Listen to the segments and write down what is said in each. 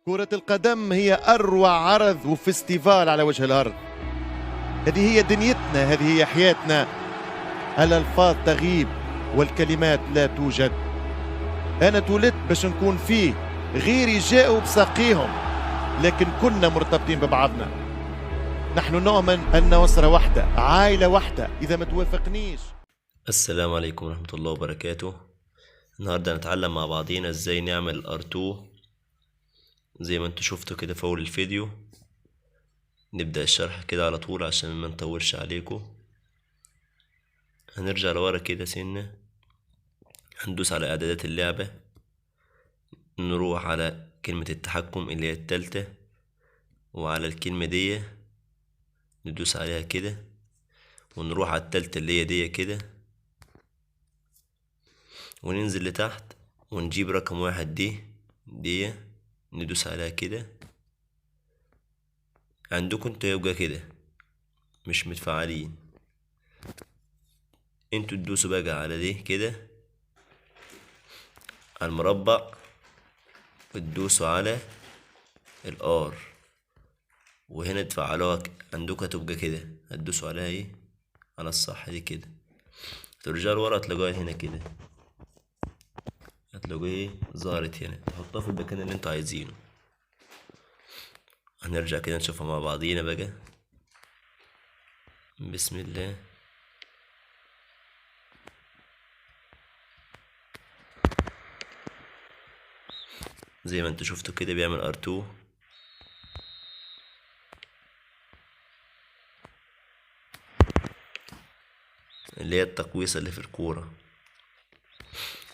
كرة القدم هي أروع عرض وفستيفال على وجه الأرض. هذه هي دنيتنا، هذه هي حياتنا. الألفاظ تغيب والكلمات لا توجد. أنا تولدت باش نكون فيه، غيري جاءوا بساقيهم، لكن كنا مرتبطين ببعضنا. نحن نؤمن أن أسرة واحدة، عائلة واحدة. إذا ما توافقنيش. السلام عليكم ورحمة الله وبركاته. النهاردة نتعلم مع بعضينا ازاي نعمل R2 زي ما انتوا شفتوا كده في اول الفيديو. نبدأ الشرح كده على طول عشان ما نطولش عليكم. هنرجع لورا كده سنة، هندوس على اعدادات اللعبة، نروح على كلمة التحكم اللي هي التالتة، وعلى الكلمة دي ندوس عليها كده، ونروح على التالتة اللي هي دي كده، وننزل لتحت ونجيب رقم واحد دي ندوس عليها كده. عندكم انتوا يبقى كده مش متفعلين، انتوا تدوسوا بقى على دي كده على المربع، وتدوسوا على الار، وهنا تفعلوها عندكم هتبقى كده، هتدوسوا عليها ايه على الصح دي كده، ترجعوا لورا تلاقوها هنا كده، هتلاقوها ايه ظهرت هنا، تحطوها في المكان اللي انتوا عايزينه. هنرجع كده نشوفها مع بعضينا بقى. بسم الله. زي ما انتوا شفتوا كده بيعمل R2، اللي هي التقويصة اللي في الكورة.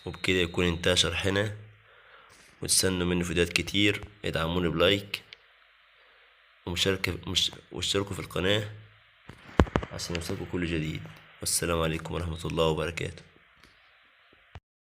وبكده يكون انتهى شرحنا، وتستنوا مني فيديوهات كتير. ادعموني بلايك واشتركوا في القناة عشان يوصلكوا كل جديد. والسلام عليكم ورحمة الله وبركاته.